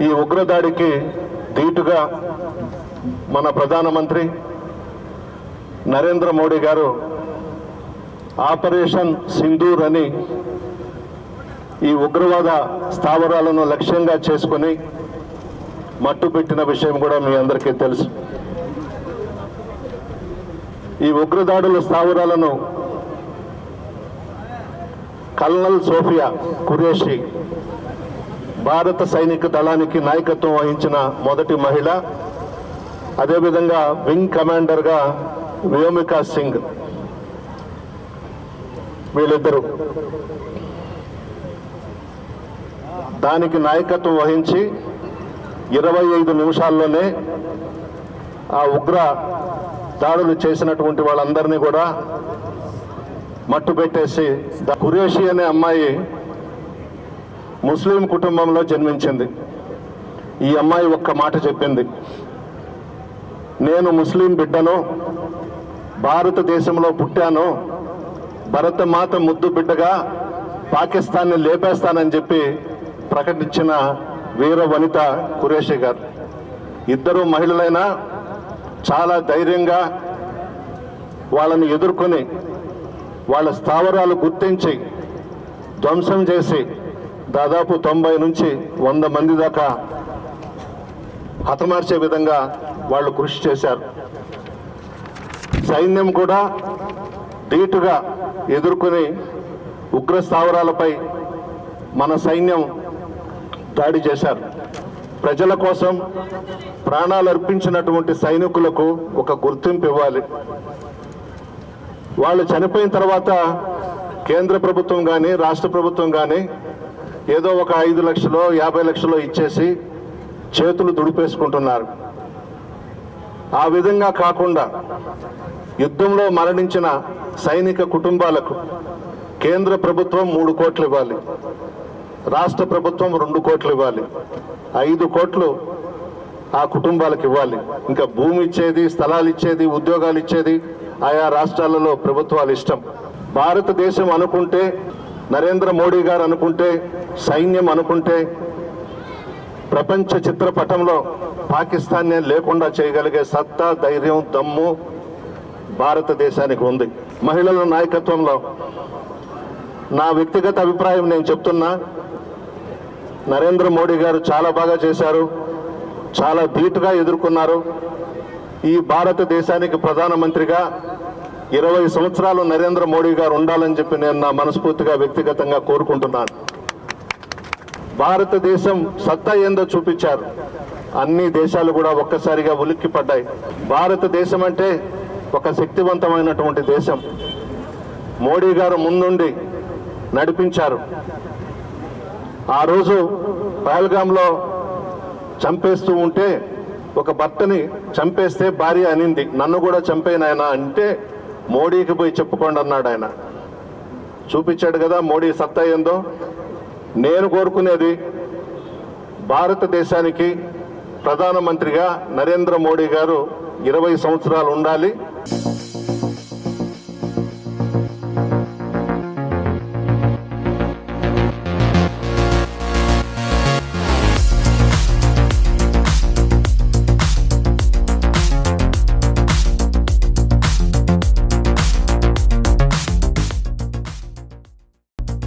ఈ ఉగ్రదాడికి ధీటుగా మన ప్రధానమంత్రి నరేంద్ర మోడీ గారు ఆపరేషన్ సింధూర్ అని ఈ ఉగ్రవాద స్థావరాలను లక్ష్యంగా చేసుకుని మట్టుపెట్టిన విషయం కూడా మీ అందరికీ తెలుసు. ఈ ఉగ్రదాడుల స్థావరాలను కల్నల్ సోఫియా ఖురేషి భారత సైనిక దళానికి నాయకత్వం వహించిన మొదటి మహిళ, అదేవిధంగా వింగ్ కమాండర్గా వ్యోమికా సింగ్, వీళ్ళిద్దరూ దానికి నాయకత్వం వహించి 25 నిమిషాల్లోనే ఆ ఉగ్ర దాడులు చేసినటువంటి వాళ్ళందరినీ కూడా మట్టుపెట్టేసి, ఖురేషి అనే అమ్మాయి ముస్లిం కుటుంబంలో జన్మించింది. ఈ అమ్మాయి ఒక్క మాట చెప్పింది, నేను ముస్లిం బిడ్డను, భారతదేశంలో పుట్టాను, భరతమాత ముద్దు బిడ్డగా పాకిస్తాన్ని లేపేస్తానని చెప్పి ప్రకటించిన వీర వనిత ఖురేషి గారు. ఇద్దరు మహిళలైనా చాలా ధైర్యంగా వాళ్ళని ఎదుర్కొని వాళ్ళ స్థావరాలు గుర్తించి ధ్వంసం చేసి దాదాపు 90 నుంచి 100 మంది దాకా హతమార్చే విధంగా వాళ్ళు కృషి చేశారు. సైన్యం కూడా ధీటుగా ఎదుర్కొని ఉగ్ర స్థావరాలపై మన సైన్యం దాడి చేశారు. ప్రజల కోసం ప్రాణాలు అర్పించినటువంటి సైనికులకు ఒక గుర్తింపు ఇవ్వాలి. వాళ్ళు చనిపోయిన తర్వాత కేంద్ర ప్రభుత్వం కానీ రాష్ట్ర ప్రభుత్వం కానీ ఏదో ఒక 5 లక్షలో 50 లక్షలో ఇచ్చేసి చేతులు దుడిపేసుకుంటున్నారు. ఆ విధంగా కాకుండా యుద్ధంలో మరణించిన సైనిక కుటుంబాలకు కేంద్ర ప్రభుత్వం 3 కోట్లు ఇవ్వాలి, రాష్ట్ర ప్రభుత్వం 2 కోట్లు ఇవ్వాలి, 5 కోట్లు ఆ కుటుంబాలకు ఇవ్వాలి. ఇంకా భూమి ఇచ్చేది, స్థలాలు ఇచ్చేది, ఉద్యోగాలు ఇచ్చేది ఆయా రాష్ట్రాలలో ప్రభుత్వాలు ఇష్టం. భారతదేశం అనుకుంటే, నరేంద్ర మోడీ గారు అనుకుంటే, సైన్యం అనుకుంటే ప్రపంచ చిత్రపటంలో పాకిస్తాన్నే లేకుండా చేయగలిగే సత్తా, ధైర్యం, దమ్ము భారతదేశానికి ఉంది. మహిళల నాయకత్వంలో నా వ్యక్తిగత అభిప్రాయం నేను చెప్తున్నా, నరేంద్ర మోడీ గారు చాలా బాగా చేశారు, చాలా ధీటుగా ఎదుర్కొన్నారు. ఈ భారతదేశానికి ప్రధానమంత్రిగా 20 సంవత్సరాలు నరేంద్ర మోడీ గారు ఉండాలని చెప్పి నేను నా మనస్ఫూర్తిగా వ్యక్తిగతంగా కోరుకుంటున్నాను. భారతదేశం సత్తా ఏందో చూపించారు. అన్ని దేశాలు కూడా ఒక్కసారిగా ఉలిక్కిపడ్డాయి. భారతదేశం అంటే ఒక శక్తివంతమైనటువంటి దేశం. మోడీ గారు ముందుండి నడిపించారు. ఆ రోజు పహల్గాంలో చంపేస్తూ ఉంటే ఒక భర్తని చంపేస్తే భార్య అనింది, నన్ను కూడా చంపేనాయన అంటే మోడీకి పోయి చెప్పుకోండి అన్నాడు ఆయన. చూపించాడు కదా మోడీ సత్తా ఏందో. నేను కోరుకునేది భారతదేశానికి ప్రధానమంత్రిగా నరేంద్ర మోడీ గారు 20 సంవత్సరాలు ఉండాలి.